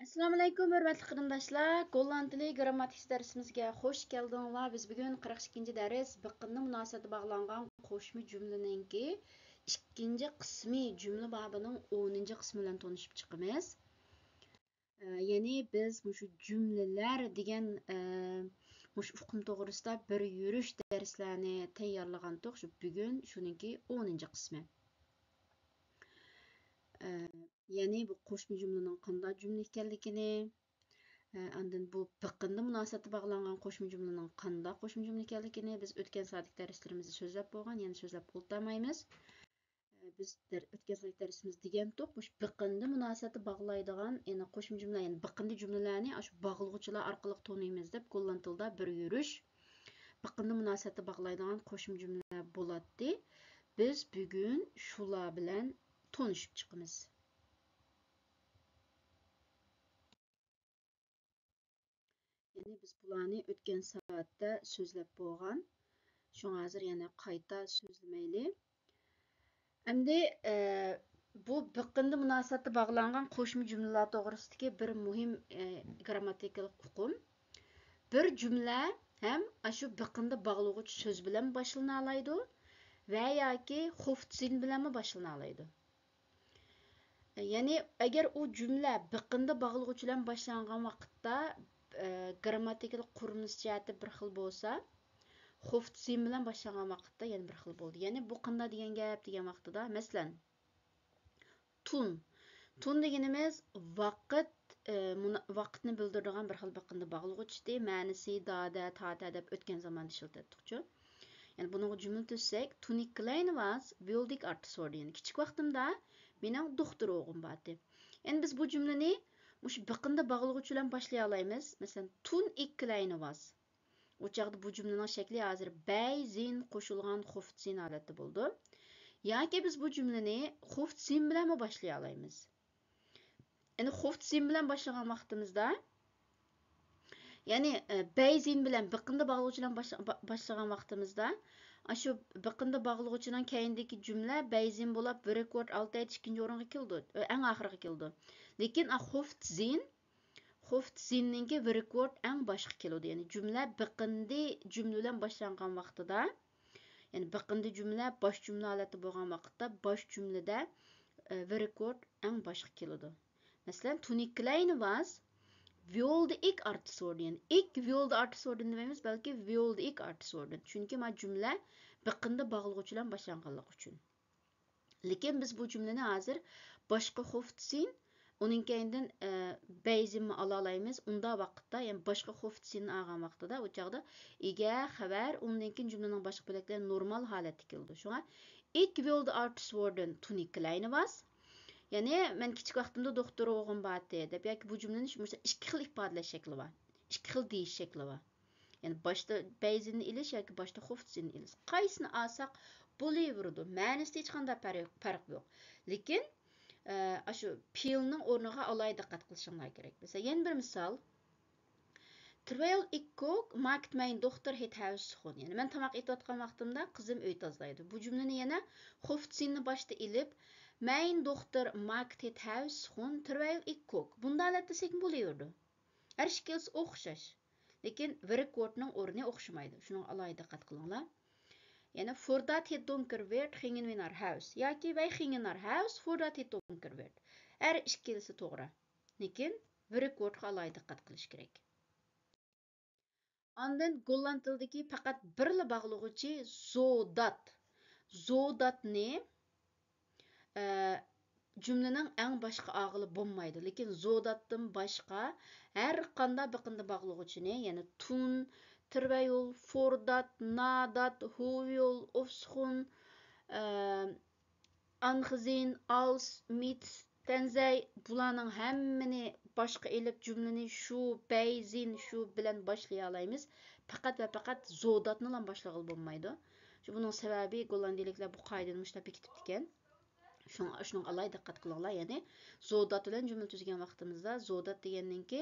Assalomu alaykum, hurmatli qarindoshlar. Golland tili grammatik darsimizga xush keldinglar. Biz bugun 42-ci dərs biqinli münasibətə bağlanğan qoşma cümleningki ikkinchi qismi cümle babının 10-cu qismi bilan tanışıb chiqamiz. Ya'ni biz shu cümleler degan shu uqum to'g'risida bir yurish darslarni tayyorlagandik. Shu bugun shuningki 10-cu qismi. Ya'ni bu qo'shma cümlening qanday cümle ekanligini, Andın bu biqinli münasibətə bağlanğan qoşma cümlenin qanday qoşma cümle ekanligini biz o'tgan soatlik darslarımızda so'zlab bo'lgan, yana so'zlab o'tmaymiz. Biz o'tgan soatlik darsimiz degandik, bu biqinli münasibətə bağlaydigan, yəni qoşma cümle, yəni biqinli cümlelerni shu bağlag'uvchilar orqali tanıymiz deb golland tilida bir yurish biqinli münasibətə bağlaydigan qo'shma cümleler bo'ladi. Biz bugun shular bilan tanışib chiqamiz. Yani biz bularni o'tgan soatda so'zlab bo'lgan. Şuna hazır yana qayta so'zlamayli. Endi bu biqinli münasibətə bağlanğan qoşma cümleler to'g'risidagi bir muhim grammatikal uqum. Bir cümle hem shu biqinda bağlag'uvchi so'z bilan boshlana oladi va yoki xuftzin bilan boshlana oladi. Yani agar u cümle biqinda bağlag'uvchi bilan boshlangan vaqtda grammatikal qurilish jihati bir xil bo'lsa, xuftzin bilan boshlangan vaqtda yana bir xil bo'ldi. Ya'ni bu qanday degan gap degan vaqtida, masalan, tun. Tun deganimiz vaqtni bildiradigan bir xil biqinda bağlag'uvchi, ma'nisi dada, tata deb o'tgan zamonda ishlatdik-ku. Yani buning jumla tuzsak, tuni klein was wildig artsord. Yani kichik vaqtimda mening doktor o'g'lim bor deb. Endi biz bu jumlani mush biqinda bağlag'uvchi bilan boshlay olamiz. Masalan, tun ik klein was. O çağda bu cümlenin şekli hazır beyzin qo'shilgan xuftzin holatda bo'ldi. Yoki biz bu cümleni xuftzin bilan boshlayolamiz. Endi xuftzin bilan boshlagan vaqtimizda, ya'ni beyzin bilan biqinda bağlag'uvchi bilan boshlagan vaqtimizda, shu biqinda bağlag'uvchidan keyindagi jumla beyzin bo'lib, bir rekord 6 ikkinchi o'ringa keldi, eng oxiriga keldi. Lekin xuftzиннинki rekord eng boshqa keladi. Yani cümle biqindi cümle bilan boshlangan vaqtida, yani biqindi cümle bosh cümle holati bo'lgan vaqtda bosh cümlede rekord eng boshqa keladi. Masalan, tuni klein was wilde ik artsord. Yani ik wilde artsord demaymiz, balki wilde ik artsord. Chunki ma cümle biqindi bağlag'uvchi bilan boshlanganligi uchun. Lekin biz bu cümleni hozir boshqa xuftzin onun keyinden beyzimni ala alaymiz. Unda vaqtda, yani boshqa xuftzin olgan vaqtida, o chaqda ega xabar, undan keyin jumlaning boshqa bo'laklar normal holatga keldi. Shunga ik wilde artsorden toen ik klein was. Yani men kichik vaqtimda doktor o'g'lim bor deb, yoki bu jumlani ikki xil ifodalash shakli bor. Ikki xil deyish shakli bor. Yani boshda beyzinni ilish yoki boshda xuftzin ilish. Qaysini olsak bo'laveradi. Ma'nosida hech qanday farq yo'q. Lekin shu fe'lning o'rniga alohida diqqat qilishinglar kerak. Mesela yana bir misol. Terwijl ik kook, maakt mijn dochter het huis schoon. Yani men tamoq etayotgan vaqtimda qizim uy tozalaydi. Bu jumlani yana xufzinni boshda ilib, mijn dochter maakt het huis schoon terwijl ik kook. Bunda holat desak bo'laveradi. Har ikkisi o'xshash. Lekin rekordning o'rni o'xshamaydi. Shuni alohida diqqat qilinglar. Yani voordat het donker werd, gingen we naar huis. Yoki wij gingen naar huis voordat het donker werd. Her ikkisi to'g'ri. Lekin rekordga alohida diqqat qilish kerak. Ondan golland tilidagi faqat birla bog'lovchi zodat. Zodatni cümlenin eng boshqa og'ili bo'lmaydi. Lekin zodatdan boshqa har qanday biqinda bog'lovchini, ya'ni tun, terwijl, voordat, nadat, hoewel, ofschoon, aangezien, als, mits, tenzij bularning hammani boshqa elib cümleni shu beyzin shu bilan boshlay olamiz. Faqat va faqat zodatni bilan boshlag'il bo'lmaydi. Buning sababi gollandiyaliklar bu qoidani mushlab bekitib ekan. Shunga alohida diqqat qilinglar. Ya'ni zodat bilan jumla tuzgan vaqtimizda zodat degandan-ki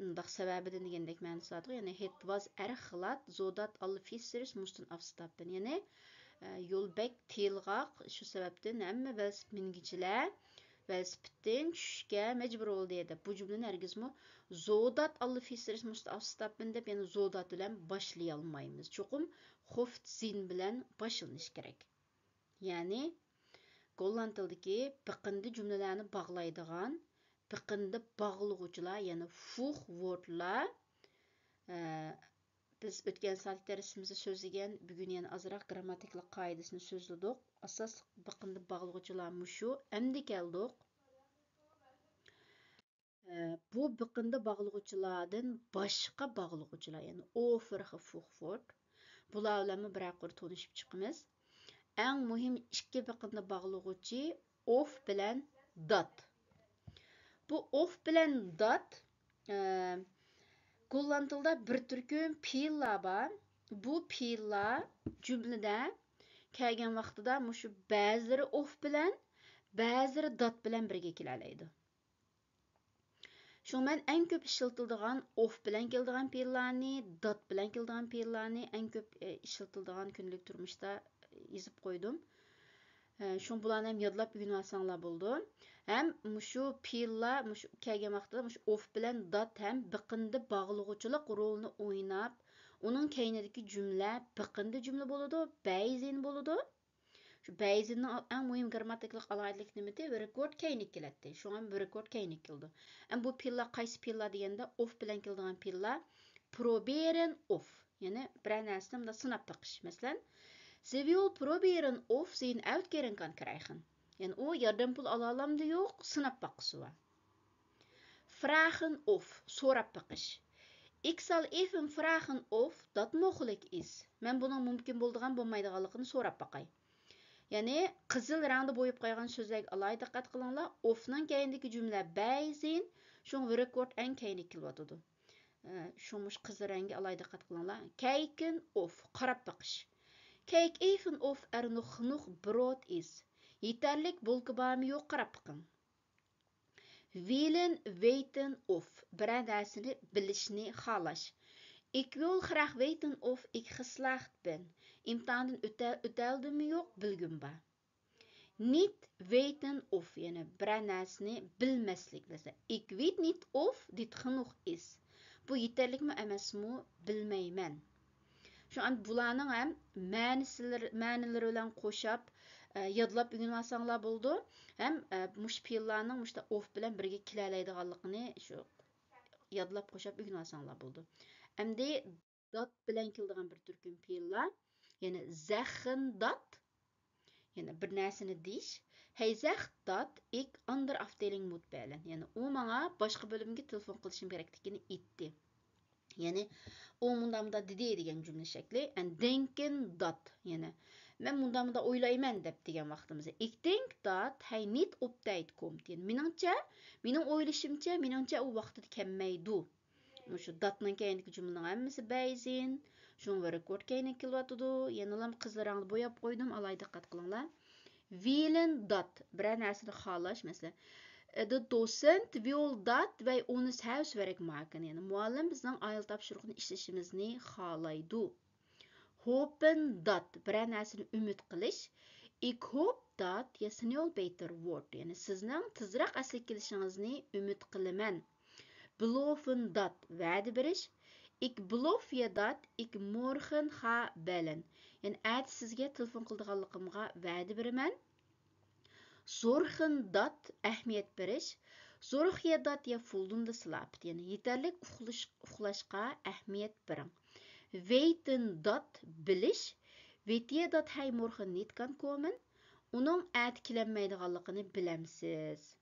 undaq sababidan degandek ma'nosi bor. Ya'ni het was erg glad zodat alle vissers moesten afstappen. Ya'ni yo'l bek tiyilg'oq, shu sababdan hamma velosiped mingichilar velosipedden tushishga mecbur oldu dedi. Bu cümleni herkesmi zodat allı fisiriz mustafen deb yani zodat bilen başlayalmayımız. Çokum hoft zin bilen başlanış gerek. Yani Golland tildeki biqindi cümlelerini bağlaydıgan, biqindi bağlıqçılar yani fuh wordlar biz o'tgan saat darsimizda so'zlagan bugun yana azroq grammatiklik qoidasini so'zladik. Asos biqindi bağlıqçılar mushu. Endi keldik. Bu biqindi bağlıqçılardan başqa bağlıqçılar yani ofirxi fuh word. Bular bilan bir tanışıp chiqamiz. Eng muhim ikki biqindi bağlıqçı of bilan dat. Bu of bilan dat Golland tilida bir turkum fe'llar bor. Bu fe'llar jumlada kelgan vaqtida mushu ba'zilari of bilan, ba'zilari dat bilan birga kelalaydi. Shu men eng ko'p ishlatiladigan of bilan keladigan fe'llarni, dat bilan keladigan fe'llarni eng ko'p ishlatiladigan kunlik turmushda yozib qo'ydim. Şun bularni ham yodlab o'rgansanlar bo'ldi. Ham mushu fe'llar mushu kelgan vaqtida mushu of bilan dat ham biqindi bog'lag'uchilik rolini o'ynab, uning keynidagi jumla biqindi jumla bo'ladi, bayzin bo'ladi. Shu bayzinning eng muhim grammatikalik alohidalik nimasi? Record keynik keladi. Shu ham record keynik keldi. Ham bu fe'llar qaysi fe'llar deganda of bilan keladigan fe'llar probieren of. Ya'ni bir narsani sinab baqish. Masalan, Ze wil proberen of ze een uitkering kan krijgen. En o yardımpul alalım yok, sınap bakısı var. Vragen of, sorap bakış. Ik zal even vragen of dat mogelijk is. Men bunun mümkün bulduğun bulmaydıqalıqını sorap bakay. Yani qızıl rangda boyup qayğan sözlük alay diqqat qılınlar. Of'nun keyindeki cümle bəyzin, şun rekord en keyindeki kilvatıdı. Şunmuş qızıl rengi alay diqqat qılınlar. Kijken of, qarap bakış. Kijk even of nog genoeg brood is. Yeterlik bulku var mı yok qarap bakın. Willen weten of bir narsani bilishni xohlash. Ik wil graag weten of ik geslaagd ben. İmtihandan öteldim mi yok bilgim var. Niet weten of yani bir narsani bilmeslik. Ik weet niet of dit genoeg is. Bu yeterlik mi emas mi bilmayman. Şu an bularning ham ma'nilari bilan qo'shib yodlab o'rgansanlar bo'ldi. Ham mush fe'llarning mushta of bilan birga kelalaydiganligini shu yodlab qo'shib o'rgansanlar bo'ldi. Endi dat bilan keladigan bir turkum fe'llar, ya'ni zeggen dat, ya'ni bir narsani deyish. Hij zegt dat ik ander afdeling moet bellen. Ya'ni u menga boshqa bo'limga telefon qilishim kerakligini aytdi. Yani o mundamda dedi degan cümle şekli. Yani denken dat. Yani ben mundamda oylayman deb degan vaqtimizda. Ik denk dat hij niet op tijd komt. Yani mening o'ylashimcha, meningcha u vaqtida kelmaydi. Shu datning keyingi jumlaning hammasi bayzin. Shunga rekord keyingi kelyotidi. Yana ham qizil rangda bo'yab qo'ydim. Alay diqqat qilinglar. Willen dat. Bir narsani xohlash, masalan, de docent wil dat wij ons huiswerk maken. Yani muallim bizning ayol topshiriqni ishlashimizni xohlaydi. Hopen dat bir narsani umid qilish. Ik hoop dat je snel beter wordt. Yani sizning tezroq asliga kelishingizni umid qilaman. Beloven dat va'da berish. Ik beloof je dat ik morgen ga bellen. Yani at sizga telefon qildiganligimga va'da beraman. Zorgen dat ehmiyet berish. Zorg je dat je voldoende slaapt. Yani yeterlik uxlashga ehmiyet bering. Weten dat bilish. Weet je dat hij morgen niet kan komen? Uning at kelinmaydiganligini bilamsiz.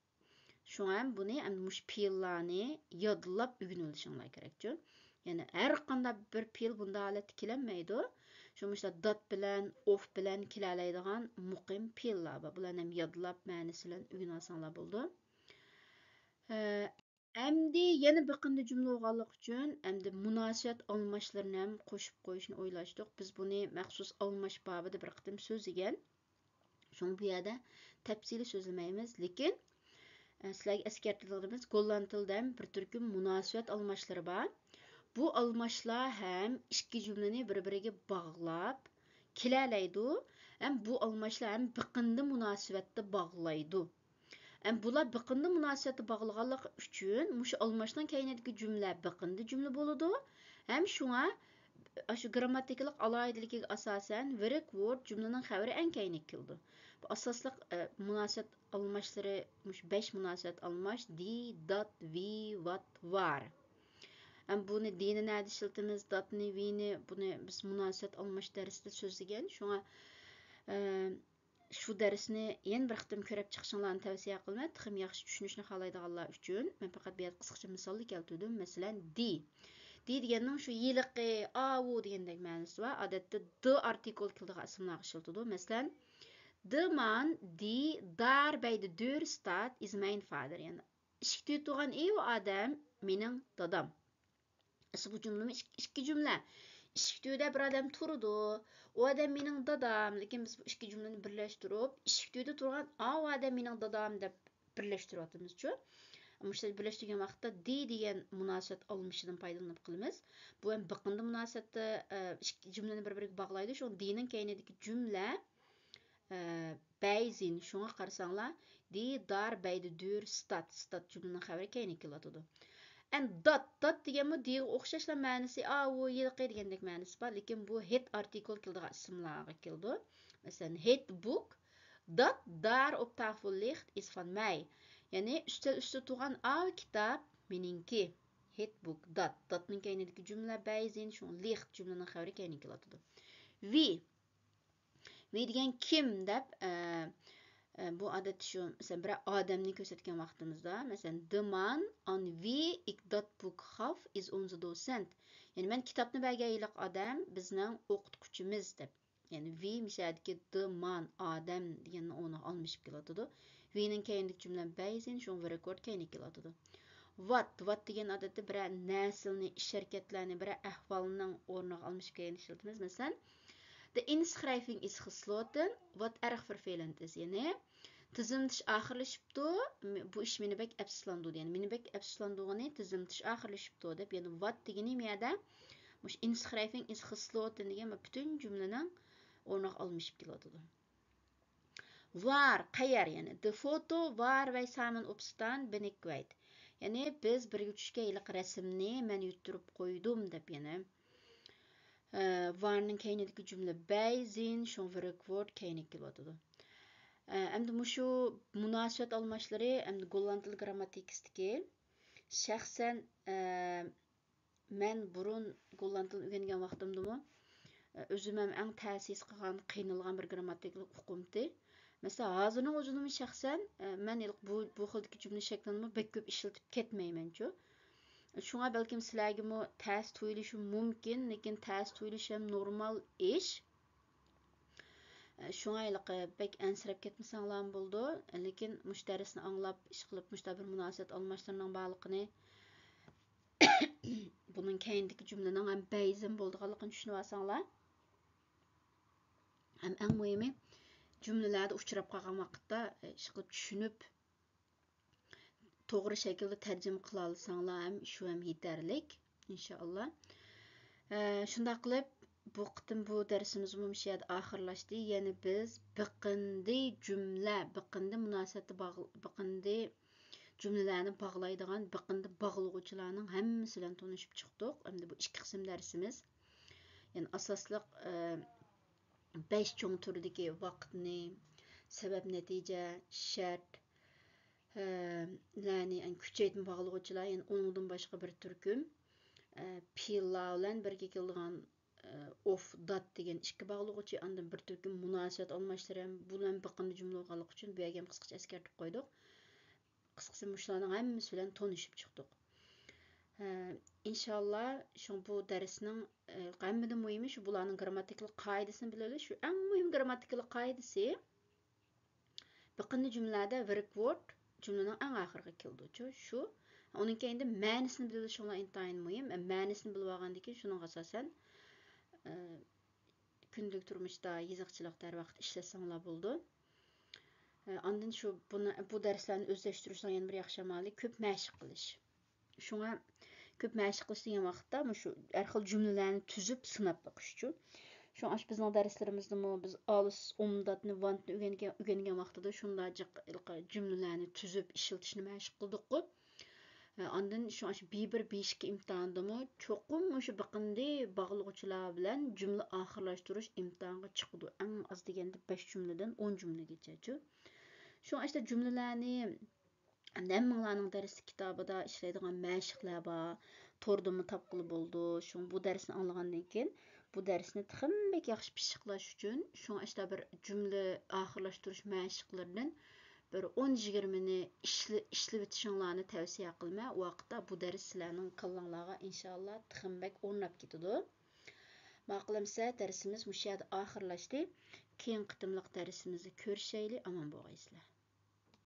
Şoňam buni mush fe'llarni yodlab o'rganishinglar kerak. Yani her qanday bir fe'l bunda holatda kelinmaydi. Şoňuşda dat bilan, of bilan kelalaydigan muqim fe'llar bor. Bularni ham yodlab ma'nisi bilan o'rgansanlar bo'ldi. Endi yana biqindi jumla olganlik uchun endi munosabat almashlarini ham qo'shib qo'yishni o'ylashdik. Biz buni maxsus almash babida bir qitim so'zlagan. Şoň bu yerda tafsili so'zlamaymiz, lekin sizlarga eskartirganimiz Golland tilida bir turkum munosabat almashlari bor. Bu almashlar ham ikki jumlani bir-biriga bog'lab kelalaydi. Ham bu almashlar ham biqindi munosabatda bog'laydi. Bular biqindi münasibətə bağlığanlıq üçün muşu almashdan keyinədiki cümlə biqindi cümlə boludu. Hem şuna şu grammatikalik alayidiligiga asasen wirik word cümlenin xəbəri ən keyinə kildi. Bu asaslıq münasibət almashları muş 5 münasibət almash di, dat, vi, what, var. Bunu dini nerede işletimiz, datni, vini, bunu biz münasibət almash dərsində sözlеген. Şuna şu dərsini yeni bir qitim körüp çıkışınlarını tavsiye qilman. Texim yaxshi tushunishni xohlaydiganlar uchun men faqat bir qisqacha misolni keltirdim. Masalan, di. Di deganning shu yiliqi, avu degandek ma'nosi bor. Odatda d artikul kildigan ismlarga ishlatadi. Masalan, the man di daar bij de deur staat is mijn vader. Yani eshikda turgan ey odam mening dadam. Bu cümle iki cümle. İşikdüde bir adam turdu. O adam mening dadam. Lekin biz bu iki cümleni birleştirip, işikdüde turgan o adam mening dadam deb birleştiryapmiz-chu. Ama işte birleştirgan vaqtda di degan münasibət almışıdan faydalanıp qilamiz. Bu ham biqindi münasibətdə iki cümleni bir-biriga bağlaydı. Şu di'nin keyinidagi cümle beyzin. Şuna qarasanlar, di dar beydi dür stat cümlenin xəbəri keyinə kelatıdı. Dat degan bu diga o'xshashlar ma'nosi u yilqi degandek ma'nosi bor, lekin bu het artikul kildigan ismlarga keldi. Masalan, het book, dat daar op tafel ligt is van mij. Yani üstel üstte turgan kitap meningki. Het book, datning keyinidagi jumla bayzin, şu ligt jumlaning xabari keyinga keladi. Vi degan kim deb bu adet şu mesela bir adamni ko'rsatgan vaqtimizda mesela the man on wie ik dat boek gaf is onze docent. Yani men kitapni bergan adam bizning o'qituvchimiz deb. Yani we misadki the man adam deganni onu almışıp keladi. We'ning keyinlik cümle bayzin şu record keyinlik keladi. What degan odatda bir naslni, ish harakatlarni, bir ahvolning o'rniga almışıp kelishimiz. Mesela de inschrijving is gesloten, wat erg vervelend is. Yani tizimtish akhirlashibdi, bu ish meni bek afsuslandirdi. Yani meni bek afsuslandirgani tizimtish akhirlashibdi deb. Yani what degani miyada mush inschrijving is gesloten degan bütün cümlening o'rniga almışıp keladi. Waar, qayer yani de foto waar wij samen op staan ben ik kwijt. Yani biz birga tushgan iliq rasmni men yuttirib qo'ydim deb. Yani waarning keyinidagi jumla bayzin, şu word keyinga keladi. Endi şu münasibət almashları endi golland tili grammatikistiki şəxsən men burun golland tilini öyrəngan vaqtimdamı özüm ham eng ta'sis qilgan, qiynalgan bir grammatiklik uqumdi. Mesela hazırning o'zini şəxsən men bu xildagi jumla shaklini bek ko'p ishlatib ketmayman-chu. Şuna belki sizlarga mu ters tuyulishi mumkin, lekin ters tuyulishi ham normal ish. Şuna bek ansirab ketmasanglar bo'ldi, lekin mush darsni anglab, ish qilib mushta bir münasibət almashlarning borligini bunun keyindagi jumlaning ham bayzin bo'lganligini tushunib olsanglar. Ham eng muhimi jumlalarda uchrab qolgan vaqtda ish qilib tushunib to'g'ri shaklda tarjima qila olsanglar ham shu ham yetarlik inshaalloh. Shunday qilib bu qitim bu darsimiz mumshiyat oxirlashdi. Yani biz biqindi jumla, biqindi munosabatni biqindi jumlalarni bog'laydigan biqindi bog'lovchilarning hammasi bilan tanishib chiqdik. Endi bu ikki qism darsimiz. Yani asosliq 5 cho'ng turdagi vaqtni, sabab natija, shart, yani kuchaytma bog'lovchilar, yani uningdan boshqa bir turkum pilla bilan birga keladigan of dat degan ikki bog'lovchi, andan bir turkum munosabat almashlari ham bilan biqindi jumla bo'lganligi uchun bu yerga ham qisqacha eskartib qo'ydik. Qisqasi shularning hammasi bilan tanishib chiqdik. İnşallah şu bu dersinin hammadan muhimi şu bularning grammatikalik qoidasini bilamiz. Şu eng muhim grammatikalik qoidasi biqindi jumlada wirik word jumlaning eng oxiriga keldi. Şu onun keyinda ma'nosini bilish shunlar intayin muhim. Ma'nosini bilib olgandan keyin shuning asosan kunlik turmushda yiziqchilikda har vaqt ishlasanglar bo'ldi. Ondan şu bu darslarni o'zlashtirishning yana bir yaxshi amali ko'p mashq qilish. Shunga ko'p mashq qilish degan vaqtda shu har xil jumlalarni tuzib sinab o'qish uchun. Şu aş bizning darslarimizdami biz alis umdatni vantni öğrengen vaqtida şundacık cümlelerni tüzüp işiltishni mashq qildik. Ondan şu aş bir beshki imtihondami cho'qim o'sha biqindi bag'lug'uchilar bilan jumla oxirlashtirish imtihonga chiqdi. Eng az deganda 5 jumladan 10 jumlagacha. Şu aşda cümlelerni Nemmanlarning dars kitobida ishlaydigan mashqlar bor. Tordimi topqili bo'ldi. Shu bu darsni anglagandan keyin bu darsni texnik yaxshi pishiqlash uchun shu ashta bir jumla oxirlashtirish mashqlaridan bir 10-20 ni ishlab o'tishinglarni tavsiya qilma. U vaqtda bu dars sizlarning qillinglarga inshaalloh texnik o'rnab ketadi. Ma'qulamsa darsimiz mushu yerda oxirlashdi. Keyin qitimliq darsimizni ko'rishayli, omon bo'lgaysizlar.